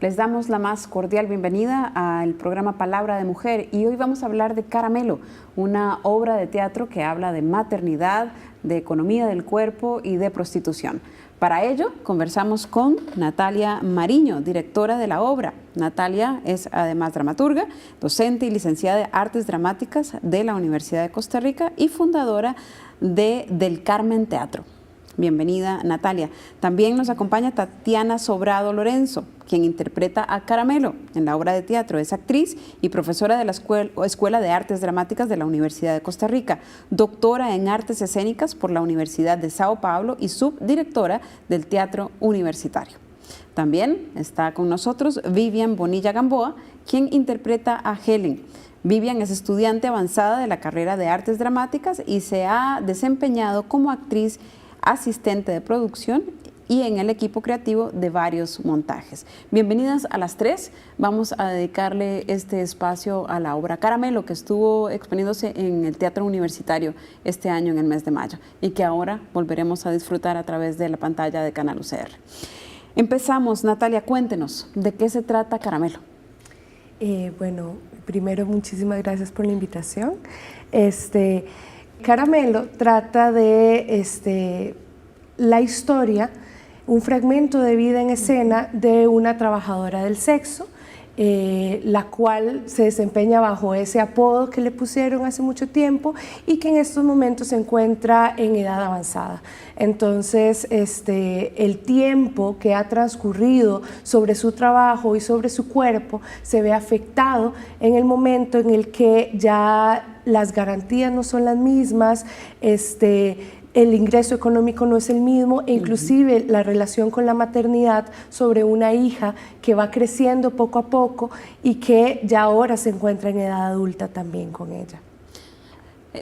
Les damos la más cordial bienvenida al programa Palabra de Mujer y hoy vamos a hablar de Caramelo, una obra de teatro que habla de maternidad, de economía del cuerpo y de prostitución. Para ello, conversamos con Natalia Mariño, directora de la obra. Natalia es además dramaturga, docente y licenciada de Artes Dramáticas de la Universidad de Costa Rica y fundadora de Del Carmen Teatro. Bienvenida, Natalia. También nos acompaña Tatiana Sobrado Lorenzo, quien interpreta a Caramelo en la obra de teatro. Es actriz y profesora de la Escuela de Artes Dramáticas de la Universidad de Costa Rica, doctora en Artes Escénicas por la Universidad de Sao Paulo y subdirectora del Teatro Universitario. También está con nosotros Vivian Bonilla Gamboa, quien interpreta a Helen. Vivian es estudiante avanzada de la carrera de Artes Dramáticas y se ha desempeñado como actriz, asistente de producción y en el equipo creativo de varios montajes. Bienvenidas a las tres. Vamos a dedicarle este espacio a la obra Caramelo, que estuvo exponiéndose en el Teatro Universitario este año en el mes de mayo y que ahora volveremos a disfrutar a través de la pantalla de Canal UCR. Empezamos, Natalia, cuéntenos, ¿de qué se trata Caramelo? Bueno, primero muchísimas gracias por la invitación. Caramelo trata de la historia, un fragmento de vida en escena de una trabajadora del sexo, la cual se desempeña bajo ese apodo que le pusieron hace mucho tiempo y que en estos momentos se encuentra en edad avanzada. Entonces, el tiempo que ha transcurrido sobre su trabajo y sobre su cuerpo se ve afectado en el momento en el que ya las garantías no son las mismas, el ingreso económico no es el mismo e inclusive la relación con la maternidad sobre una hija que va creciendo poco a poco y que ya ahora se encuentra en edad adulta también con ella.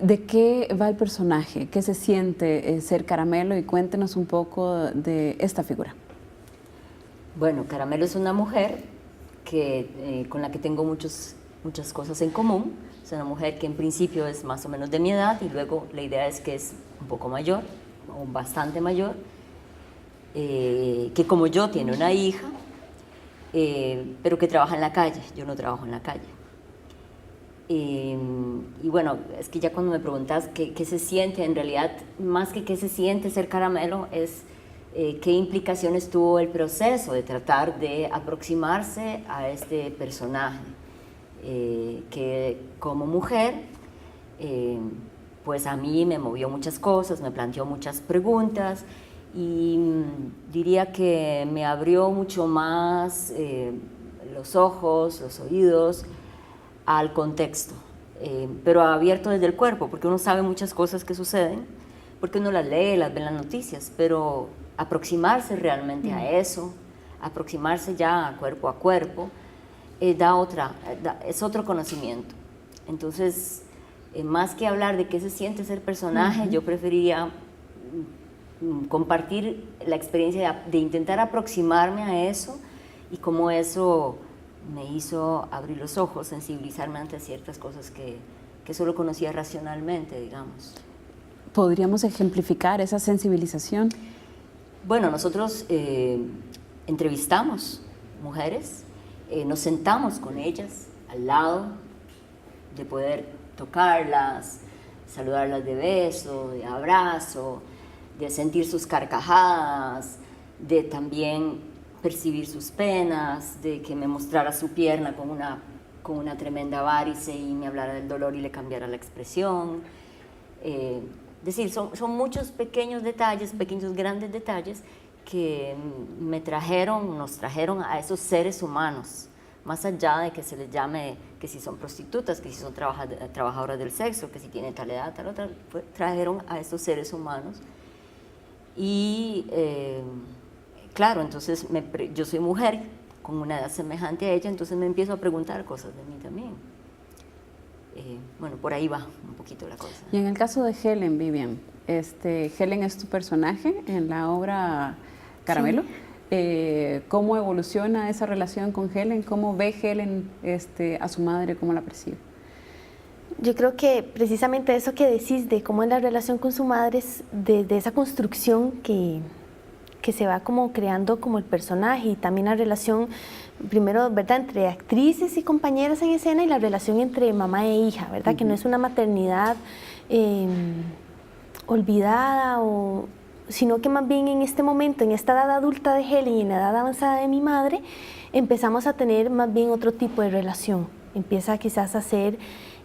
¿De qué va el personaje? ¿Qué se siente ser Caramelo? Y cuéntenos un poco de esta figura. Bueno, Caramelo es una mujer con la que tengo muchas cosas en común. Es una mujer que en principio es más o menos de mi edad y luego la idea es que es un poco mayor, o bastante mayor, que como yo tiene una hija, pero que trabaja en la calle. Yo no trabajo en la calle. Y bueno, es que ya cuando me preguntas qué se siente, en realidad, más que qué se siente ser Caramelo, es qué implicaciones tuvo el proceso de tratar de aproximarse a este personaje. Que como mujer, pues a mí me movió muchas cosas, me planteó muchas preguntas y diría que me abrió mucho más los ojos, los oídos al contexto, pero abierto desde el cuerpo, porque uno sabe muchas cosas que suceden, porque uno las lee, las ve en las noticias, pero aproximarse realmente a eso, aproximarse ya cuerpo a cuerpo, es otro conocimiento. Entonces, más que hablar de qué se siente ser personaje, yo preferiría compartir la experiencia de intentar aproximarme a eso y cómo eso me hizo abrir los ojos, sensibilizarme ante ciertas cosas que solo conocía racionalmente, digamos. ¿Podríamos ejemplificar esa sensibilización? Bueno, nosotros entrevistamos mujeres, nos sentamos con ellas al lado, de poder tocarlas, saludarlas de beso, de abrazo, de sentir sus carcajadas, de también percibir sus penas, de que me mostrara su pierna con una tremenda varice y me hablara del dolor y le cambiara la expresión. Es decir, son muchos pequeños detalles, pequeños grandes detalles que nos trajeron a esos seres humanos, más allá de que se les llame que si son prostitutas, que si son trabajadoras del sexo, que si tienen tal edad, tal otra, trajeron a estos seres humanos. Y claro, entonces yo soy mujer con una edad semejante a ella, entonces me empiezo a preguntar cosas de mí también. Bueno, por ahí va un poquito la cosa. Y en el caso de Helen, Vivian, Helen es tu personaje en la obra Caramelo. Sí. ¿Cómo evoluciona esa relación con Helen? ¿Cómo ve Helen a su madre? ¿Cómo la percibe? Yo creo que precisamente eso que decís de cómo es la relación con su madre es de esa construcción que se va como creando como el personaje, y también la relación primero, ¿verdad?, entre actrices y compañeras en escena y la relación entre mamá e hija, ¿verdad?, que no es una maternidad olvidada, sino que más bien en este momento, en esta edad adulta de Helen y en la edad avanzada de mi madre, empezamos a tener más bien otro tipo de relación. Empieza quizás a ser,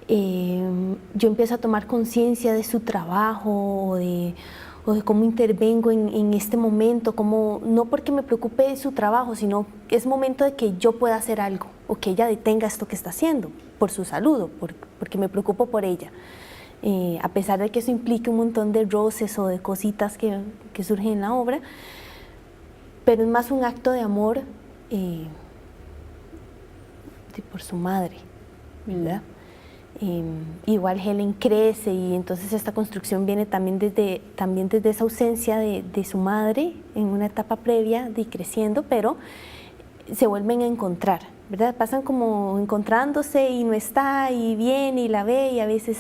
yo empiezo a tomar conciencia de su trabajo o de cómo intervengo en este momento, no porque me preocupe su trabajo, sino que es momento de que yo pueda hacer algo o que ella detenga esto que está haciendo por su salud, porque me preocupo por ella. A pesar de que eso implique un montón de roces o de cositas que surgen en la obra, pero es más un acto de amor por su madre, ¿verdad? Igual Helen crece y entonces esta construcción viene también desde esa ausencia de su madre en una etapa previa de creciendo, pero se vuelven a encontrar, ¿verdad? Pasan como encontrándose y no está, y viene y la ve, y a veces...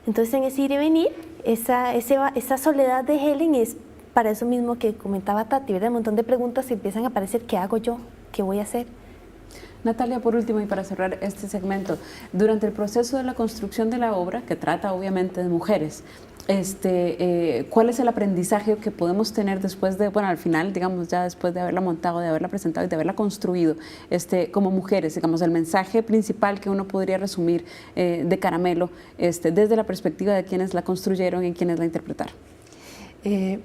Entonces en ese ir y venir, esa soledad de Helen es para eso mismo que comentaba Tati, ¿verdad? Un montón de preguntas empiezan a aparecer: ¿qué hago yo? ¿Qué voy a hacer? Natalia, por último, y para cerrar este segmento, durante el proceso de la construcción de la obra, que trata obviamente de mujeres, ¿cuál es el aprendizaje que podemos tener después de, bueno, al final, digamos, ya después de haberla montado, de haberla presentado y de haberla construido, como mujeres, digamos, el mensaje principal que uno podría resumir de Caramelo, desde la perspectiva de quienes la construyeron y quienes la interpretaron?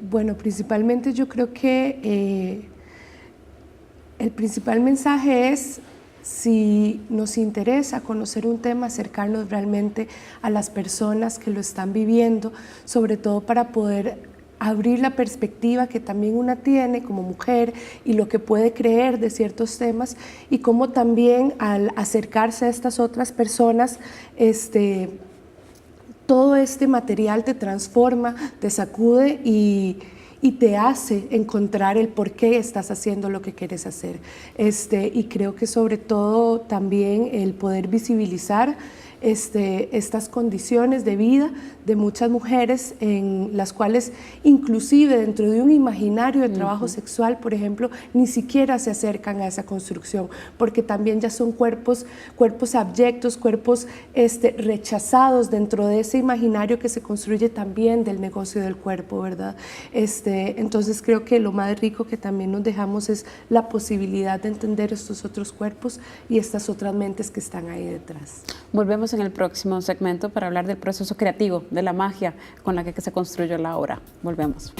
Bueno, principalmente yo creo que el principal mensaje es: si nos interesa conocer un tema, acercarnos realmente a las personas que lo están viviendo, sobre todo para poder abrir la perspectiva que también una tiene como mujer y lo que puede creer de ciertos temas, y cómo también al acercarse a estas otras personas, todo este material te transforma, te sacude y te hace encontrar el por qué estás haciendo lo que quieres hacer. Y creo que sobre todo también el poder visibilizar estas condiciones de vida de muchas mujeres, en las cuales inclusive dentro de un imaginario de trabajo sexual, por ejemplo, ni siquiera se acercan a esa construcción, porque también ya son cuerpos abyectos, cuerpos rechazados dentro de ese imaginario que se construye también del negocio del cuerpo, ¿verdad? Entonces creo que lo más rico que también nos dejamos es la posibilidad de entender estos otros cuerpos y estas otras mentes que están ahí detrás. Volvemos en el próximo segmento para hablar del proceso creativo, de la magia con la que se construyó la obra. Volvemos.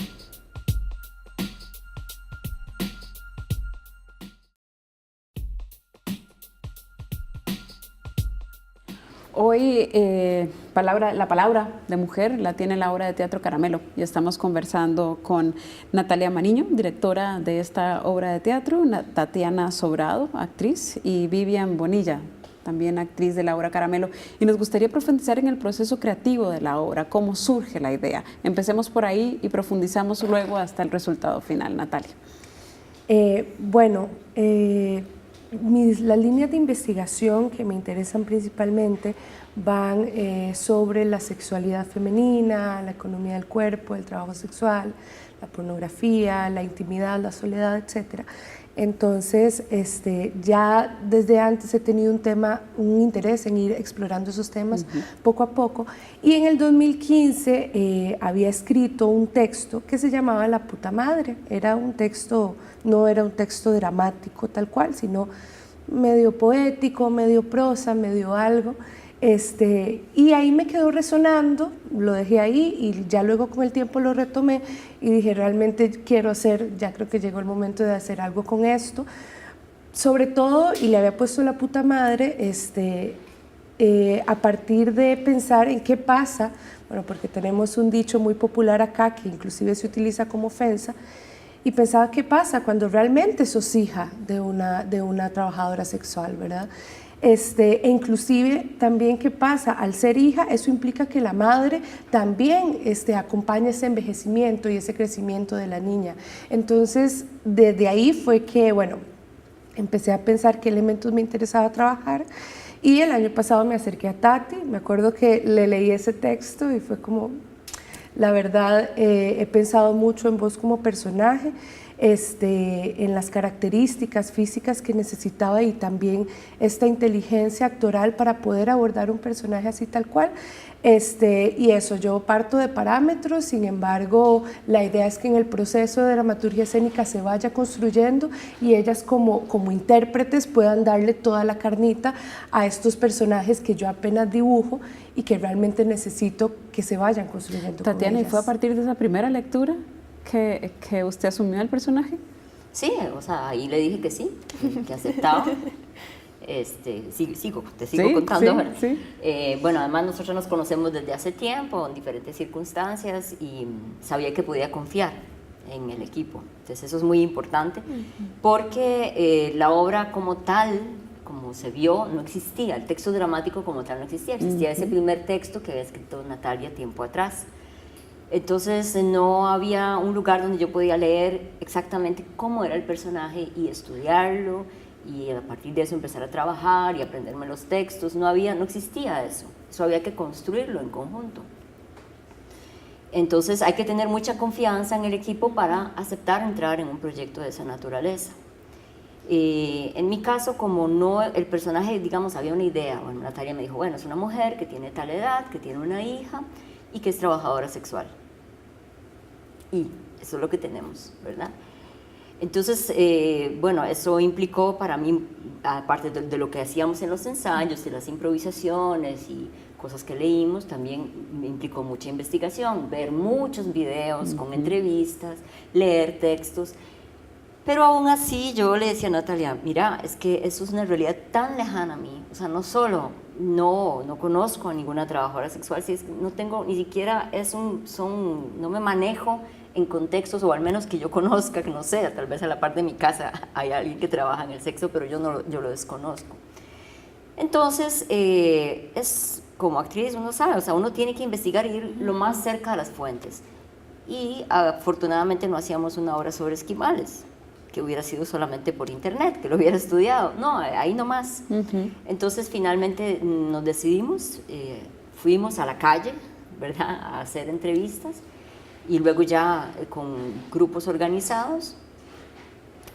Hoy la palabra de mujer la tiene la obra de teatro Caramelo, y estamos conversando con Natalia Mariño, directora de esta obra de teatro, Tatiana Sobrado, actriz, y Vivian Bonilla, también actriz de la obra Caramelo, y nos gustaría profundizar en el proceso creativo de la obra, cómo surge la idea. Empecemos por ahí y profundizamos luego hasta el resultado final. Natalia. Las líneas de investigación que me interesan principalmente van sobre la sexualidad femenina, la economía del cuerpo, el trabajo sexual, la pornografía, la intimidad, la soledad, etc. Entonces, ya desde antes he tenido un interés en ir explorando esos temas poco a poco, y en el 2015 había escrito un texto que se llamaba La puta madre. Era un texto, no era un texto dramático tal cual, sino medio poético, medio prosa, medio algo. Y ahí me quedó resonando, lo dejé ahí y ya luego con el tiempo lo retomé y dije, realmente quiero hacer, ya creo que llegó el momento de hacer algo con esto. Sobre todo, y le había puesto La puta madre, a partir de pensar en qué pasa, bueno, porque tenemos un dicho muy popular acá que inclusive se utiliza como ofensa, y pensaba qué pasa cuando realmente sos hija de una trabajadora sexual, ¿verdad? E inclusive también qué pasa, al ser hija, eso implica que la madre también acompaña ese envejecimiento y ese crecimiento de la niña. Entonces, desde ahí fue que, bueno, empecé a pensar qué elementos me interesaba trabajar, y el año pasado me acerqué a Tati. Me acuerdo que le leí ese texto y fue como, la verdad, he pensado mucho en vos como personaje. en las características físicas que necesitaba y también esta inteligencia actoral para poder abordar un personaje así tal cual. Y eso, yo parto de parámetros, sin embargo, la idea es que en el proceso de dramaturgia escénica se vaya construyendo y ellas como intérpretes puedan darle toda la carnita a estos personajes que yo apenas dibujo y que realmente necesito que se vayan construyendo. Tatiana, ¿y fue a partir de esa primera lectura que usted asumió el personaje? Sí, o sea, ahí le dije que sí, que aceptaba. Te sigo contando. Sí. Bueno, además nosotros nos conocemos desde hace tiempo, en diferentes circunstancias, y sabía que podía confiar en el equipo. Entonces eso es muy importante, porque la obra como tal, como se vio, no existía. El texto dramático como tal no existía. Existía ese primer texto que había escrito Natalia tiempo atrás. Entonces no había un lugar donde yo podía leer exactamente cómo era el personaje y estudiarlo, y a partir de eso empezar a trabajar y aprenderme los textos. No existía eso había que construirlo en conjunto. Entonces hay que tener mucha confianza en el equipo para aceptar entrar en un proyecto de esa naturaleza. En mi caso, como no, el personaje, digamos, había una idea. Bueno, Natalia me dijo, bueno, es una mujer que tiene tal edad, que tiene una hija y que es trabajadora sexual. Y eso es lo que tenemos, ¿verdad? Entonces, bueno, eso implicó para mí, aparte de lo que hacíamos en los ensayos, de las improvisaciones y cosas que leímos, también me implicó mucha investigación, ver muchos videos con entrevistas, leer textos. Pero aún así yo le decía a Natalia, mira, es que eso es una realidad tan lejana a mí. O sea, no solo no conozco a ninguna trabajadora sexual, si es que no tengo, ni siquiera no me manejo en contextos, o al menos que yo conozca, que no sé, tal vez a la par de mi casa hay alguien que trabaja en el sexo, pero yo lo desconozco. Entonces, es como actriz, uno sabe, o sea, uno tiene que investigar e ir lo más cerca a las fuentes. Y afortunadamente no hacíamos una obra sobre esquimales, que hubiera sido solamente por internet, que lo hubiera estudiado. No, ahí nomás. Entonces, finalmente nos decidimos, fuimos a la calle, ¿verdad?, a hacer entrevistas, y luego ya con grupos organizados,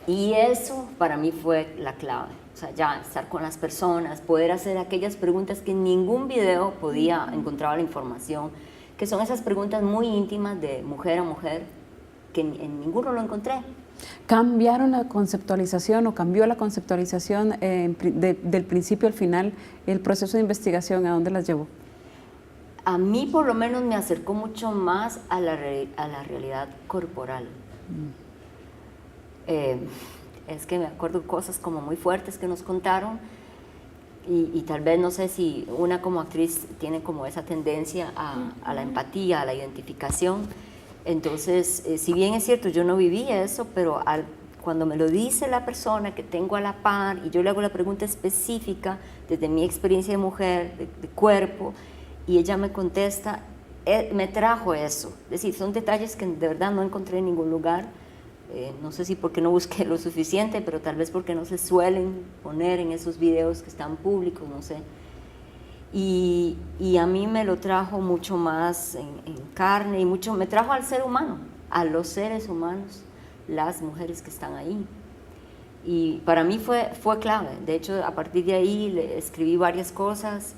y eso para mí fue la clave. O sea, ya estar con las personas, poder hacer aquellas preguntas que en ningún video encontraba la información, que son esas preguntas muy íntimas de mujer a mujer, que en ninguno lo encontré. ¿Cambiaron la conceptualización o cambió la conceptualización del principio al final, el proceso de investigación, a dónde las llevó? A mí por lo menos me acercó mucho más a la realidad corporal. Es que me acuerdo cosas como muy fuertes que nos contaron, y tal vez no sé si una como actriz tiene como esa tendencia a la empatía, a la identificación. Entonces, si bien es cierto, yo no viví eso, pero cuando me lo dice la persona que tengo a la par y yo le hago la pregunta específica desde mi experiencia de mujer, de cuerpo, y ella me contesta, me trajo eso. Es decir, son detalles que de verdad no encontré en ningún lugar. No sé si porque no busqué lo suficiente, pero tal vez porque no se suelen poner en esos videos que están públicos, no sé. Y a mí me lo trajo mucho más en carne, y me trajo al ser humano, a los seres humanos, las mujeres que están ahí. Y para mí fue clave. De hecho, a partir de ahí le escribí varias cosas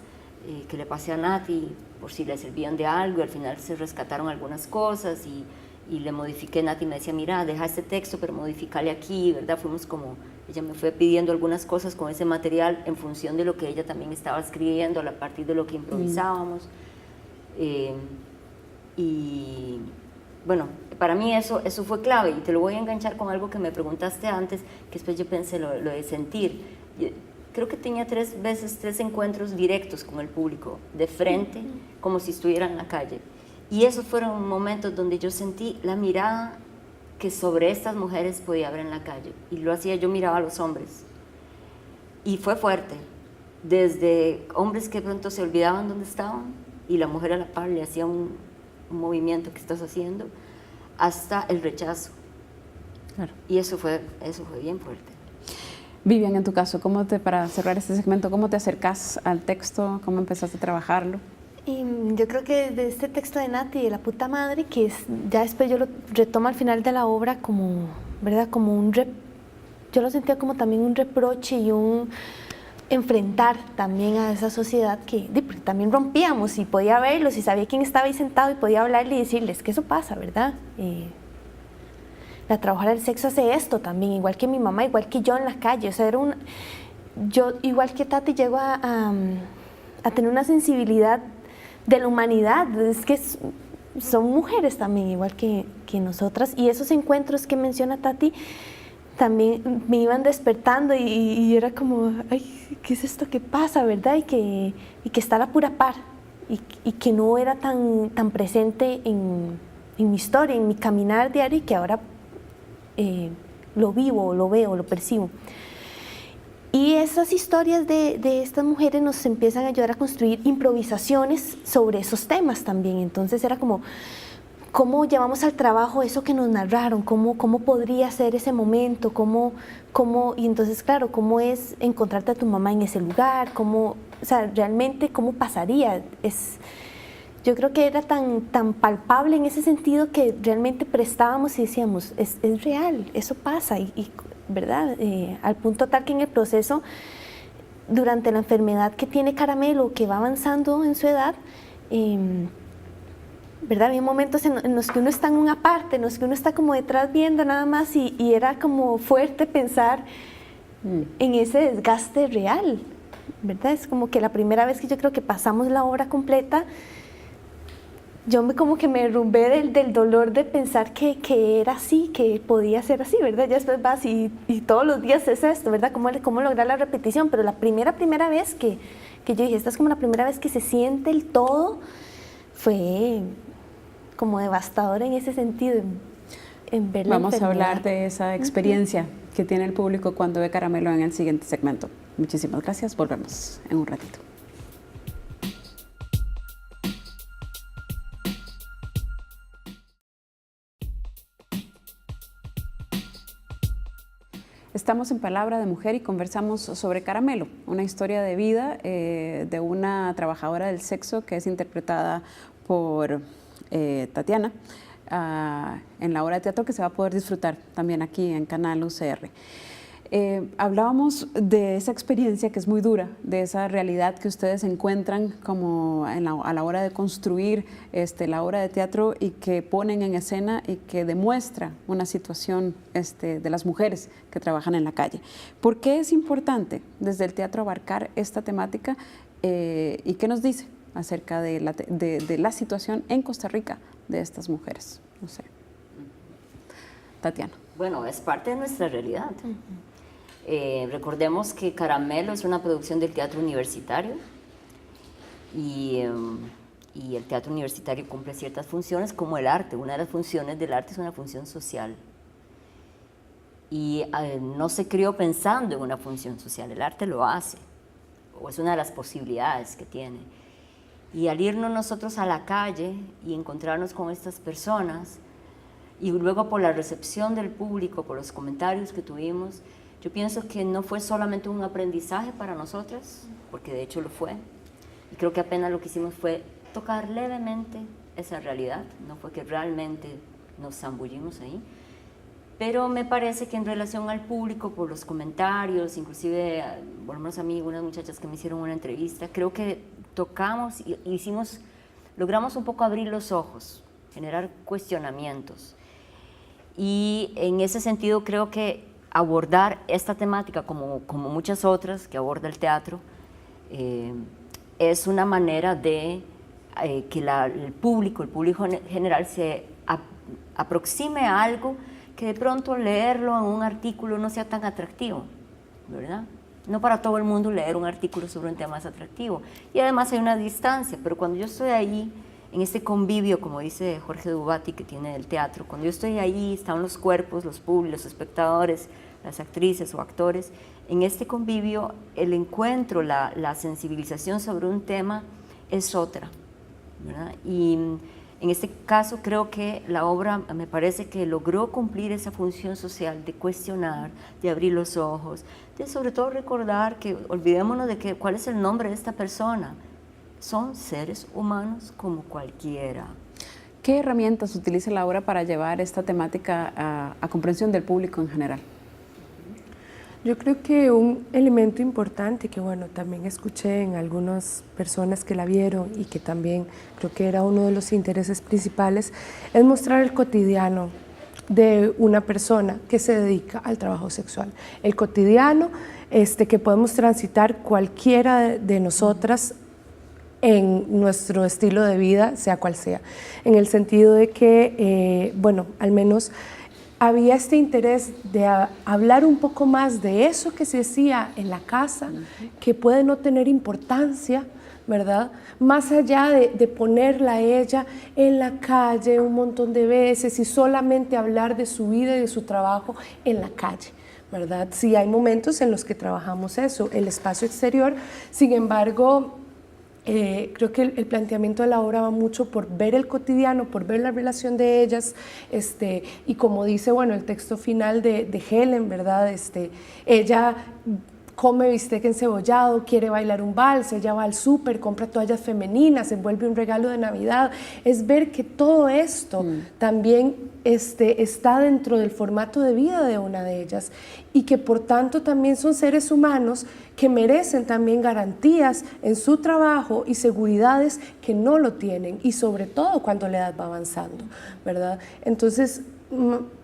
que le pasé a Nati, por si le servían de algo, y al final se rescataron algunas cosas, y le modifiqué. Nati me decía, mira, deja este texto, pero modifícale aquí, ¿verdad? Ella me fue pidiendo algunas cosas con ese material en función de lo que ella también estaba escribiendo, a partir de lo que improvisábamos. Y bueno, para mí eso fue clave, y te lo voy a enganchar con algo que me preguntaste antes, que después yo pensé lo de sentir. Creo que tenía 3 encuentros directos con el público, de frente, como si estuviera en la calle. Y esos fueron momentos donde yo sentí la mirada que sobre estas mujeres podía haber en la calle. Y lo hacía, yo miraba a los hombres. Y fue fuerte. Desde hombres que pronto se olvidaban dónde estaban, y la mujer a la par le hacía un movimiento que estás haciendo, hasta el rechazo. Claro. Y eso fue bien fuerte. Vivian, en tu caso, para cerrar este segmento, ¿cómo te acercas al texto? ¿Cómo empezaste a trabajarlo? Y yo creo que de este texto de Nati, de la puta madre, ya después yo lo retomo al final de la obra como ¿verdad? Yo lo sentía como también un reproche y un enfrentar también a esa sociedad que también rompíamos y podía verlos y sabía quién estaba ahí sentado y podía hablarle y decirles que eso pasa, ¿verdad? La trabajadora del sexo hace esto también, igual que mi mamá, igual que yo en la calle. O sea, yo, igual que Tati, llego a tener una sensibilidad de la humanidad. Es que son mujeres también, igual que nosotras. Y esos encuentros que menciona Tati también me iban despertando y era como, ay, ¿qué es esto que pasa, verdad? Y que está a la pura par y que no era tan presente en mi historia, en mi caminar diario y que ahora lo vivo, lo veo, lo percibo. Y esas historias de estas mujeres nos empiezan a ayudar a construir improvisaciones sobre esos temas también. Entonces era como, ¿cómo llevamos al trabajo eso que nos narraron? ¿Cómo podría ser ese momento? Y entonces, claro, ¿cómo es encontrarte a tu mamá en ese lugar? O sea, realmente, ¿cómo pasaría? Yo creo que era tan palpable en ese sentido que realmente prestábamos y decíamos, es real, eso pasa, ¿verdad? Al punto tal que en el proceso, durante la enfermedad que tiene Caramelo, que va avanzando en su edad, ¿verdad? Había momentos en los que uno está en una parte, en los que uno está como detrás viendo nada más y era como fuerte pensar en ese desgaste real, ¿verdad? Es como que la primera vez que yo creo que pasamos la obra completa, yo como que me derrumbé del dolor de pensar que era así, que podía ser así, ¿verdad? Ya después vas y todos los días es esto, ¿verdad? ¿Cómo lograr la repetición? Pero la primera vez que yo dije, esta es como la primera vez que se siente el todo, fue como devastador en ese sentido, en ver la Vamos a enfermedad. hablar de esa experiencia que tiene el público cuando ve Caramelo en el siguiente segmento. Muchísimas gracias, volvemos en un ratito. Estamos en Palabra de Mujer y conversamos sobre Caramelo, una historia de vida de una trabajadora del sexo que es interpretada por Tatiana en la obra de teatro que se va a poder disfrutar también aquí en Canal UCR. Hablábamos de esa experiencia que es muy dura, de esa realidad que ustedes encuentran como a la hora de construir la obra de teatro y que ponen en escena y que demuestra una situación de las mujeres que trabajan en la calle. ¿Por qué es importante desde el teatro abarcar esta temática y qué nos dice acerca de la situación en Costa Rica de estas mujeres? No sé. Tatiana. Bueno, es parte de nuestra realidad. Recordemos que Caramelo es una producción del teatro universitario y el teatro universitario cumple ciertas funciones como el arte. Una de las funciones del arte es una función social y no se crió pensando en una función social, el arte lo hace o es una de las posibilidades que tiene. Y al irnos nosotros a la calle y encontrarnos con estas personas y luego por la recepción del público, por los comentarios que tuvimos, yo pienso que no fue solamente un aprendizaje para nosotras, porque de hecho lo fue, y creo que apenas lo que hicimos fue tocar levemente esa realidad, no fue que realmente nos zambullimos ahí, pero me parece que en relación al público, por los comentarios, inclusive, por lo menos a mí, unas muchachas que me hicieron una entrevista, creo que tocamos y logramos un poco abrir los ojos, generar cuestionamientos, y en ese sentido creo que abordar esta temática como muchas otras que aborda el teatro es una manera de que el público general se aproxime a algo que de pronto leerlo en un artículo no sea tan atractivo, ¿verdad? No para todo el mundo leer un artículo sobre un tema es atractivo y además hay una distancia, pero cuando yo estoy ahí en este convivio, como dice Jorge Dubati, que tiene el teatro, cuando yo estoy ahí, están los cuerpos, los públicos, los espectadores, las actrices o actores, en este convivio el encuentro, la sensibilización sobre un tema es otra, ¿verdad? Y en este caso creo que la obra me parece que logró cumplir esa función social de cuestionar, de abrir los ojos, de sobre todo recordar que olvidémonos de cuál es el nombre de esta persona. Son seres humanos como cualquiera. ¿Qué herramientas utiliza la obra para llevar esta temática a comprensión del público en general? Yo creo que un elemento importante que, bueno, también escuché en algunas personas que la vieron y que también creo que era uno de los intereses principales, es mostrar el cotidiano de una persona que se dedica al trabajo sexual. El cotidiano que podemos transitar cualquiera de nosotras en nuestro estilo de vida, sea cual sea, en el sentido de que, bueno, al menos había este interés de hablar un poco más de eso que se hacía en la casa, que puede no tener importancia, ¿verdad? Más allá de ponerla a ella en la calle un montón de veces y solamente hablar de su vida y de su trabajo en la calle, ¿verdad? Sí hay momentos en los que trabajamos eso, el espacio exterior, sin embargo, creo que el planteamiento de la obra va mucho por ver el cotidiano, por ver la relación de ellas, y como dice, bueno, el texto final de Helen, ¿verdad? Ella come bistec encebollado, quiere bailar un vals, ella va al súper, compra toallas femeninas, envuelve un regalo de Navidad. Es ver que todo esto también está dentro del formato de vida de una de ellas y que por tanto también son seres humanos que merecen también garantías en su trabajo y seguridades que no lo tienen, y sobre todo cuando la edad va avanzando, ¿verdad? Entonces,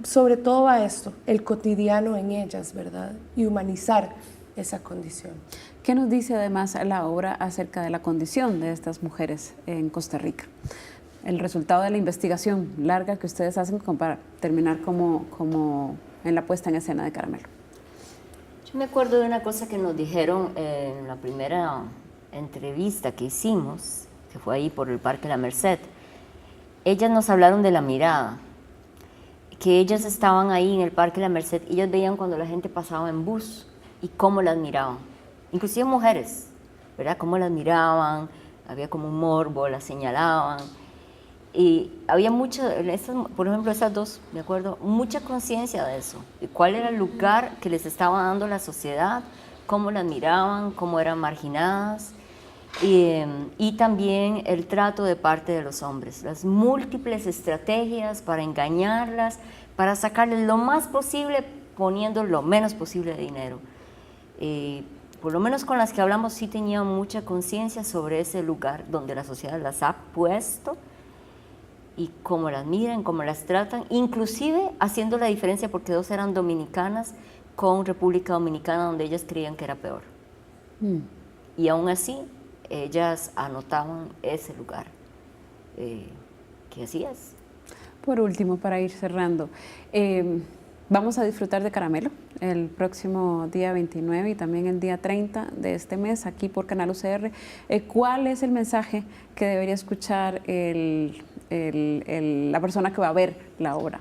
sobre todo va esto, el cotidiano en ellas, ¿verdad? Y humanizar esa condición. ¿Qué nos dice además la obra acerca de la condición de estas mujeres en Costa Rica? El resultado de la investigación larga que ustedes hacen para terminar como en la puesta en escena de Caramelo. Yo me acuerdo de una cosa que nos dijeron en la primera entrevista que hicimos, que fue ahí por el Parque La Merced. Ellas nos hablaron de la mirada, que ellas estaban ahí en el Parque La Merced y ellas veían cuando la gente pasaba en bus y cómo las miraban, inclusive mujeres, ¿verdad? Cómo las miraban, había como un morbo, las señalaban. Y había mucho, por ejemplo, esas dos, me acuerdo, mucha conciencia de eso, de cuál era el lugar que les estaba dando la sociedad, cómo las miraban, cómo eran marginadas, y también el trato de parte de los hombres, las múltiples estrategias para engañarlas, para sacarles lo más posible, poniendo lo menos posible de dinero. Por lo menos con las que hablamos sí tenían mucha conciencia sobre ese lugar donde la sociedad las ha puesto, y cómo las miran, cómo las tratan, inclusive haciendo la diferencia porque dos eran dominicanas con República Dominicana, donde ellas creían que era peor. Y aún así, ellas anotaban ese lugar. Que así es. Por último, para ir cerrando, vamos a disfrutar de Caramelo el próximo día 29 y también el día 30 de este mes, aquí por Canal UCR. ¿Cuál es el mensaje que debería escuchar la persona que va a ver la obra?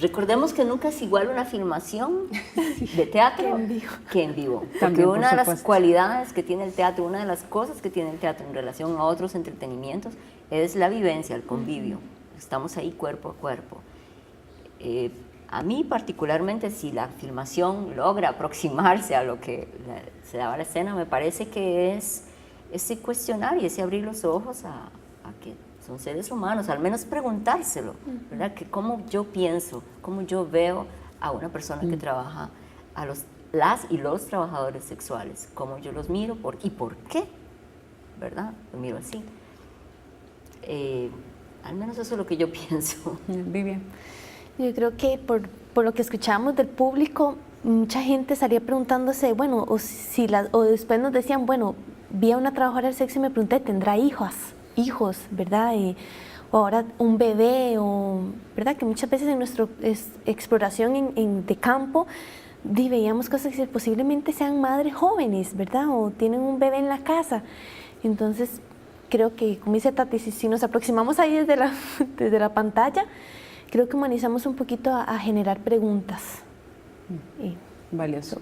Recordemos que nunca es igual una filmación de teatro que en vivo. Porque También, una de las supuesto. cualidades que tiene el teatro, una de las cosas que tiene el teatro en relación a otros entretenimientos es la vivencia, el convivio. Estamos ahí cuerpo a cuerpo. A mí particularmente, si la filmación logra aproximarse a lo que se daba la escena, me parece que es ese cuestionar y ese abrir los ojos a que son seres humanos, al menos preguntárselo, ¿verdad? Que cómo yo pienso, cómo yo veo a una persona que trabaja, a las y los trabajadores sexuales, cómo yo los miro y por qué, ¿verdad? Lo miro así. Al menos eso es lo que yo pienso. Vivian. Yo creo que por lo que escuchamos del público, mucha gente estaría preguntándose, bueno, o después nos decían, bueno, vi a una trabajadora del sexo y me pregunté, ¿tendrá hijos, verdad? O ahora un bebé, ¿verdad? Que muchas veces en nuestra exploración de campo veíamos cosas que posiblemente sean madres jóvenes, ¿verdad? O tienen un bebé en la casa. Entonces, creo que, como dice Tati, si nos aproximamos ahí desde la pantalla, creo que humanizamos un poquito a generar preguntas. Valioso.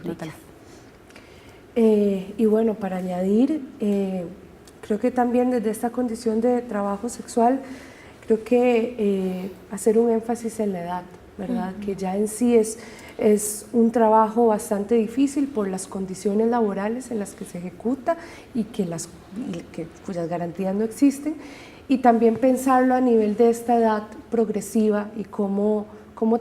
Y bueno, para añadir, creo que también desde esta condición de trabajo sexual, creo que hacer un énfasis en la edad, ¿verdad? Que ya en sí es un trabajo bastante difícil por las condiciones laborales en las que se ejecuta y que las cuyas garantías no existen, y también pensarlo a nivel de esta edad progresiva y cómo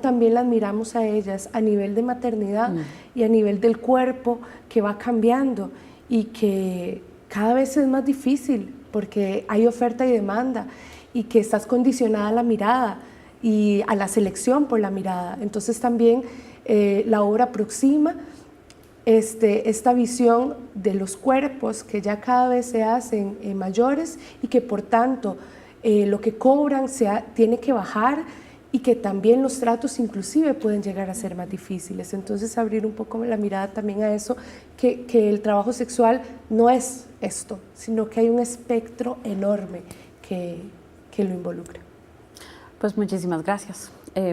también las miramos a ellas a nivel de maternidad y a nivel del cuerpo que va cambiando y que cada vez es más difícil porque hay oferta y demanda y que estás condicionada a la mirada y a la selección por la mirada. Entonces también la obra aproxima esta visión de los cuerpos que ya cada vez se hacen mayores y que por tanto lo que cobran tiene que bajar y que también los tratos inclusive pueden llegar a ser más difíciles. Entonces abrir un poco la mirada también a eso, que el trabajo sexual no es esto, sino que hay un espectro enorme que lo involucra. Pues muchísimas gracias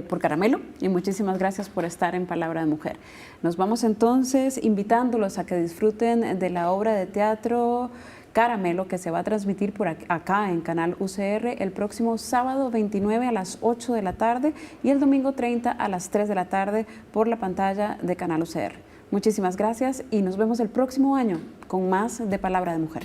por Caramelo y muchísimas gracias por estar en Palabra de Mujer. Nos vamos entonces invitándolos a que disfruten de la obra de teatro Caramelo, que se va a transmitir por acá en Canal UCR el próximo sábado 29 a las 8 de la tarde y el domingo 30 a las 3 de la tarde por la pantalla de Canal UCR. Muchísimas gracias y nos vemos el próximo año con más de Palabra de Mujer.